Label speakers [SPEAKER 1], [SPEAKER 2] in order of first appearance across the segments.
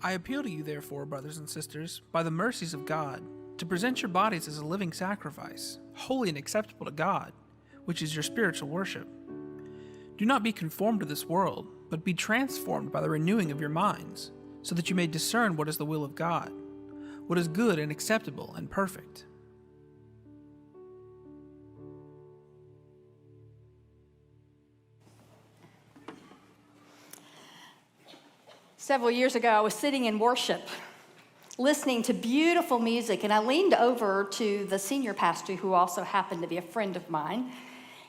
[SPEAKER 1] I appeal to you, therefore, brothers and sisters, by the mercies of God, to present your bodies as a living sacrifice, holy and acceptable to God, which is your spiritual worship. Do not be conformed to this world, but be transformed by the renewing of your minds, so that you may discern what is the will of God, what is good and acceptable and perfect.
[SPEAKER 2] Several years ago, I was sitting in worship, listening to beautiful music, and I leaned over to the senior pastor, who also happened to be a friend of mine,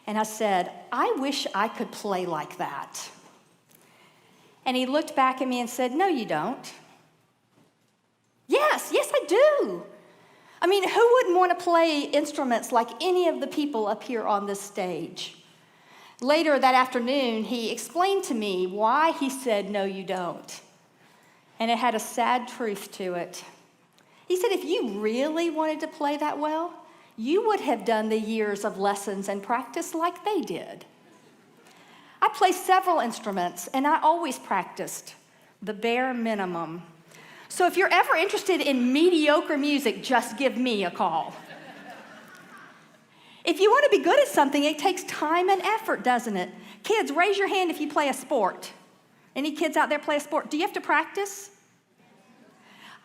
[SPEAKER 2] and I said, "I wish I could play like that." And he looked back at me and said, "No, you don't." Yes, I do. I mean, who wouldn't want to play instruments like any of the people up here on this stage? Later that afternoon, he explained to me why he said, "No, you don't." And it had a sad truth to it. He said, if you really wanted to play that well, you would have done the years of lessons and practice like they did. I play several instruments, and I always practiced the bare minimum. So if you're ever interested in mediocre music, just give me a call. If you want to be good at something, it takes time and effort, doesn't it? Kids, raise your hand if you play a sport. Any kids out there play a sport? Do you have to practice?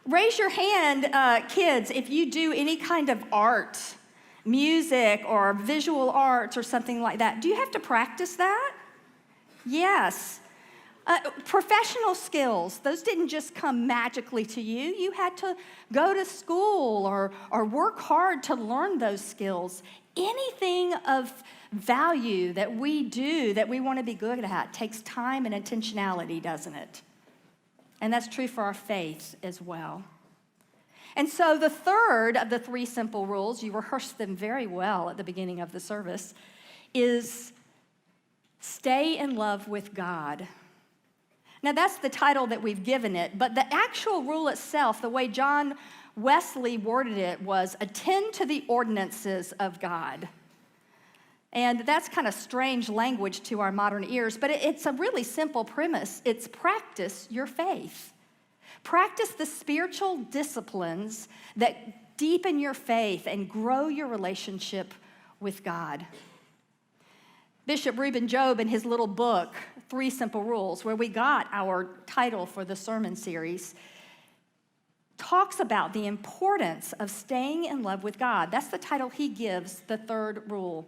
[SPEAKER 2] Raise your hand, kids, if you do any kind of art, music or visual arts or something like that. Do you have to practice that? Yes. Professional skills, those didn't just come magically to you. You had to go to school or work hard to learn those skills. Anything of value that we do, that we want to be good at, takes time and intentionality, doesn't it? And that's true for our faith as well. And so the third of the three simple rules, you rehearsed them very well at the beginning of the service, is stay in love with God. Now that's the title that we've given it, but the actual rule itself, the way John Wesley worded it, was attend to the ordinances of God. And that's kind of strange language to our modern ears, but it's a really simple premise. It's practice your faith. Practice the spiritual disciplines that deepen your faith and grow your relationship with God. Bishop Reuben Job, in his little book, Three Simple Rules, where we got our title for the sermon series, talks about the importance of staying in love with God. That's the title he gives the third rule.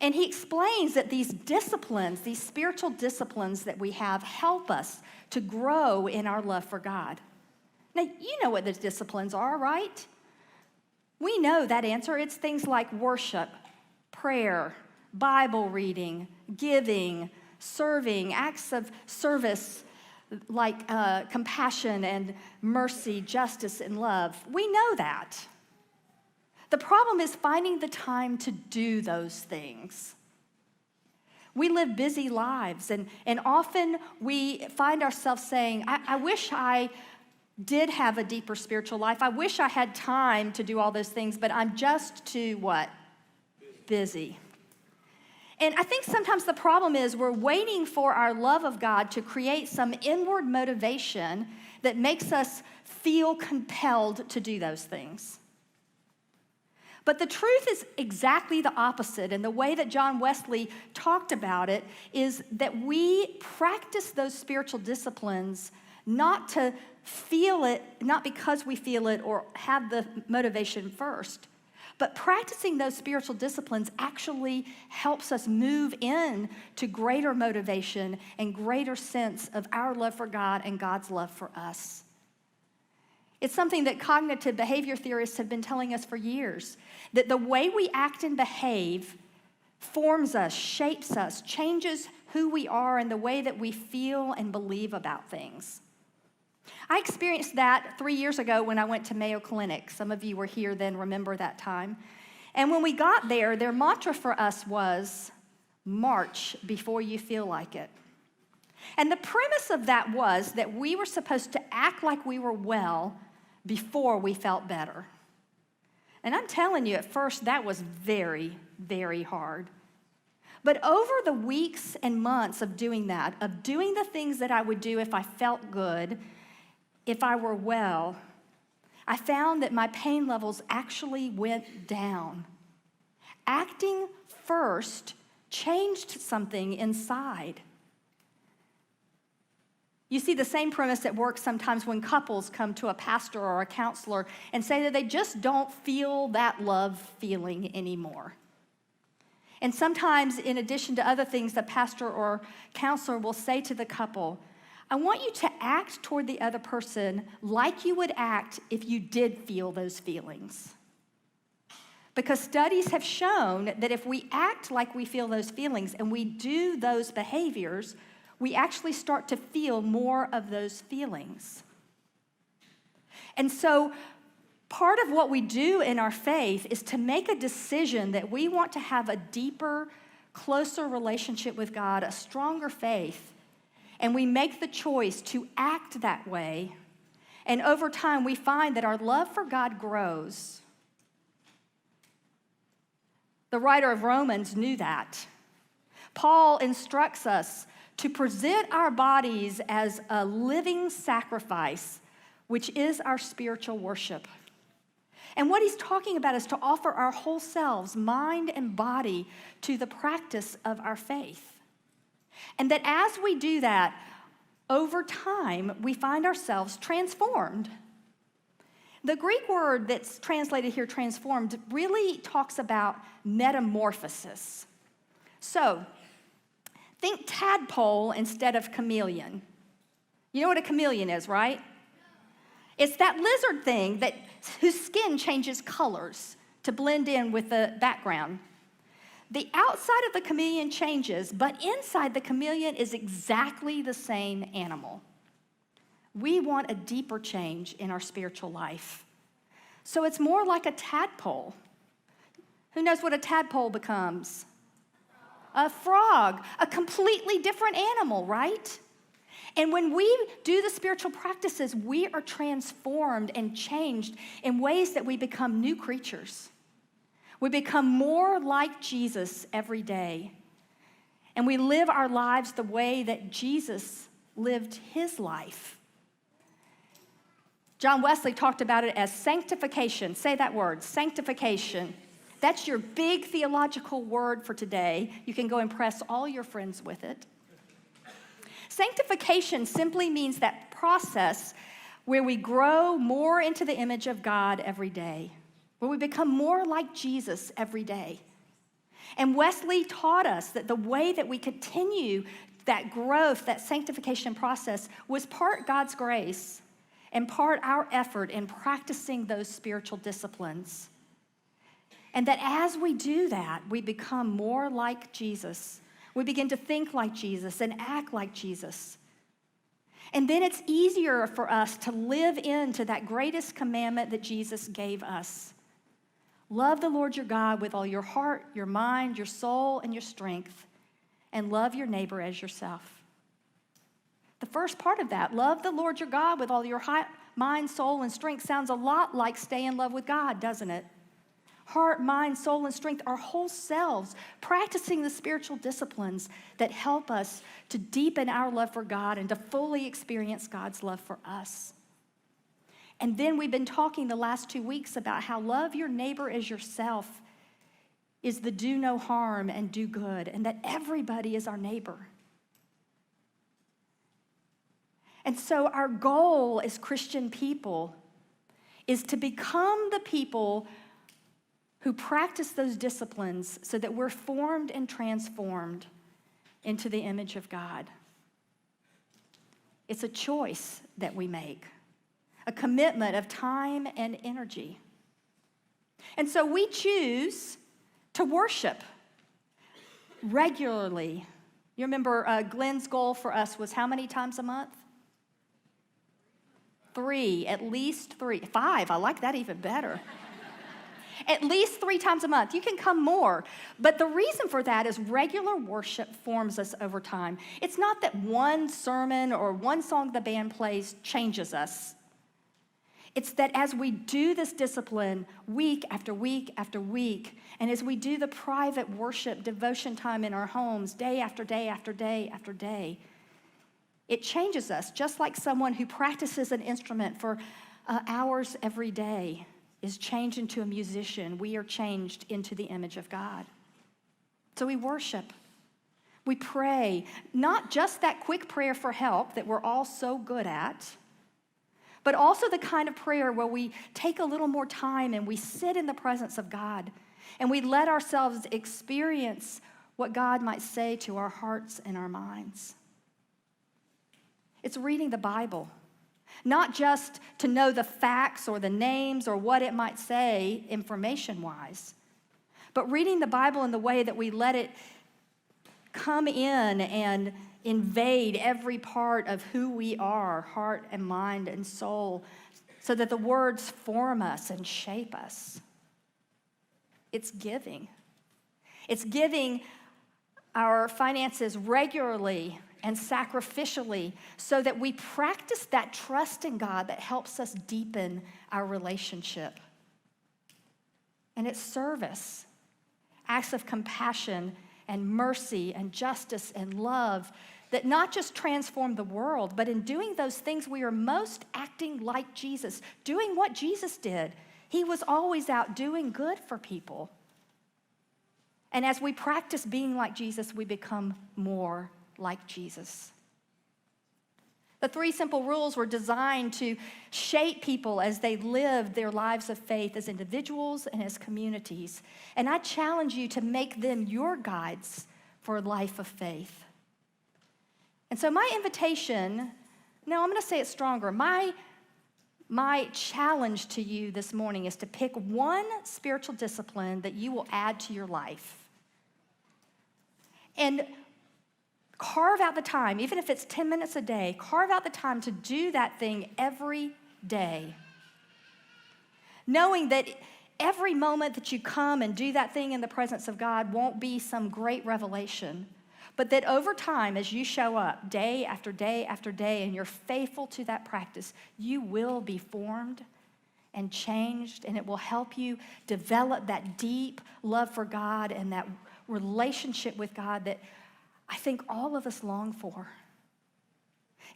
[SPEAKER 2] And he explains that these disciplines, these spiritual disciplines that we have, help us to grow in our love for God. Now, you know what those disciplines are, right? We know that answer. It's things like worship, prayer, Bible reading, giving, serving, acts of service like compassion and mercy, justice, and love. We know that. The problem is finding the time to do those things. We live busy lives, and often we find ourselves saying, I wish I did have a deeper spiritual life. I wish I had time to do all those things, but I'm just too what? Busy. And I think sometimes the problem is we're waiting for our love of God to create some inward motivation that makes us feel compelled to do those things. But the truth is exactly the opposite, and the way that John Wesley talked about it is that we practice those spiritual disciplines not to feel it, not because we feel it or have the motivation first, but practicing those spiritual disciplines actually helps us move in to greater motivation and greater sense of our love for God and God's love for us. It's something that cognitive behavior theorists have been telling us for years, that the way we act and behave forms us, shapes us, changes who we are and the way that we feel and believe about things. I experienced that 3 years ago when I went to Mayo Clinic. Some of you were here then, remember that time. And when we got there, their mantra for us was, march before you feel like it. And the premise of that was that we were supposed to act like we were well before we felt better. And I'm telling you, at first, that was very, very hard. But over the weeks and months of doing that, of doing the things that I would do if I felt good, if I were well, I found that my pain levels actually went down. Acting first changed something inside. You see the same premise at work sometimes when couples come to a pastor or a counselor and say that they just don't feel that love feeling anymore. And sometimes, in addition to other things, the pastor or counselor will say to the couple, I want you to act toward the other person like you would act if you did feel those feelings. Because studies have shown that if we act like we feel those feelings and we do those behaviors, we actually start to feel more of those feelings. And so part of what we do in our faith is to make a decision that we want to have a deeper, closer relationship with God, a stronger faith, and we make the choice to act that way. And over time, we find that our love for God grows. The writer of Romans knew that. Paul instructs us to present our bodies as a living sacrifice, which is our spiritual worship. And what he's talking about is to offer our whole selves, mind and body, to the practice of our faith. And that as we do that, over time, we find ourselves transformed. The Greek word that's translated here, transformed, really talks about metamorphosis. So, think tadpole instead of chameleon. You know what a chameleon is, right? It's that lizard thing whose skin changes colors to blend in with the background. The outside of the chameleon changes, but inside the chameleon is exactly the same animal. We want a deeper change in our spiritual life. So it's more like a tadpole. Who knows what a tadpole becomes? A frog, a completely different animal, right? And when we do the spiritual practices, we are transformed and changed in ways that we become new creatures. We become more like Jesus every day. And we live our lives the way that Jesus lived his life. John Wesley talked about it as sanctification. Say that word, sanctification. That's your big theological word for today. You can go impress all your friends with it. Sanctification simply means that process where we grow more into the image of God every day, where we become more like Jesus every day. And Wesley taught us that the way that we continue that growth, that sanctification process, was part God's grace and part our effort in practicing those spiritual disciplines. And that as we do that, we become more like Jesus. We begin to think like Jesus and act like Jesus. And then it's easier for us to live into that greatest commandment that Jesus gave us. Love the Lord your God with all your heart, your mind, your soul, and your strength, and love your neighbor as yourself. The first part of that, love the Lord your God with all your mind, soul, and strength, sounds a lot like stay in love with God, doesn't it? Heart, mind, soul, and strength, our whole selves, practicing the spiritual disciplines that help us to deepen our love for God and to fully experience God's love for us. And then we've been talking the last 2 weeks about how love your neighbor as yourself is the do no harm and do good, and that everybody is our neighbor. And so our goal as Christian people is to become the people who practice those disciplines so that we're formed and transformed into the image of God. It's a choice that we make, a commitment of time and energy. And so we choose to worship regularly. You remember Glenn's goal for us was how many times a month? 3, at least 3. 5, I like that even better. At least 3 times a month. You can come more. But the reason for that is regular worship forms us over time. It's not that one sermon or one song the band plays changes us. It's that as we do this discipline week after week after week, and as we do the private worship, devotion time in our homes, day after day after day after day, It changes us, just like someone who practices an instrument for hours every day is changed into a musician. We are changed into the image of God. So we worship. We pray, not just that quick prayer for help that we're all so good at, but also the kind of prayer where we take a little more time and we sit in the presence of God and we let ourselves experience what God might say to our hearts and our minds. It's reading the Bible, not just to know the facts or the names or what it might say information-wise, but reading the Bible in the way that we let it come in and invade every part of who we are, heart and mind and soul, so that the words form us and shape us. It's giving. It's giving our finances regularly and sacrificially so that we practice that trust in God that helps us deepen our relationship. And it's service, acts of compassion and mercy and justice and love that not just transform the world, but in doing those things, we are most acting like Jesus, doing what Jesus did. He was always out doing good for people. And as we practice being like Jesus, we become more like Jesus. The 3 simple rules were designed to shape people as they lived their lives of faith as individuals and as communities. And I challenge you to make them your guides for a life of faith. And so my invitation, no, I'm going to say it stronger. My challenge to you this morning is to pick one spiritual discipline that you will add to your life. And carve out the time, even if it's 10 minutes a day, carve out the time to do that thing every day. Knowing that every moment that you come and do that thing in the presence of God won't be some great revelation, but that over time, as you show up day after day after day and you're faithful to that practice, you will be formed and changed, and it will help you develop that deep love for God and that relationship with God that I think all of us long for.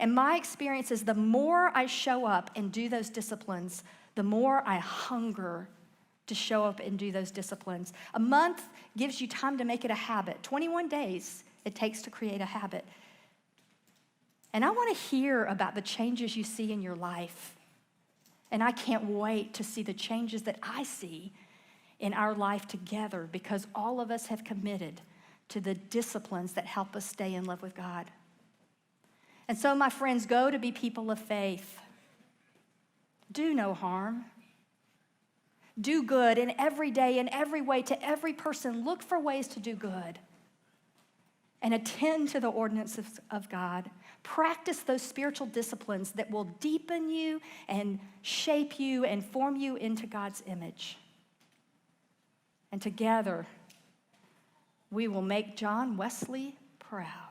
[SPEAKER 2] And my experience is the more I show up and do those disciplines, the more I hunger to show up and do those disciplines. A month gives you time to make it a habit. 21 days it takes to create a habit. And I want to hear about the changes you see in your life. And I can't wait to see the changes that I see in our life together, because all of us have committed to the disciplines that help us stay in love with God. And so, my friends, go to be people of faith. Do no harm. Do good in every day, in every way, to every person. Look for ways to do good. And attend to the ordinances of God. Practice those spiritual disciplines that will deepen you and shape you and form you into God's image. And together, we will make John Wesley proud.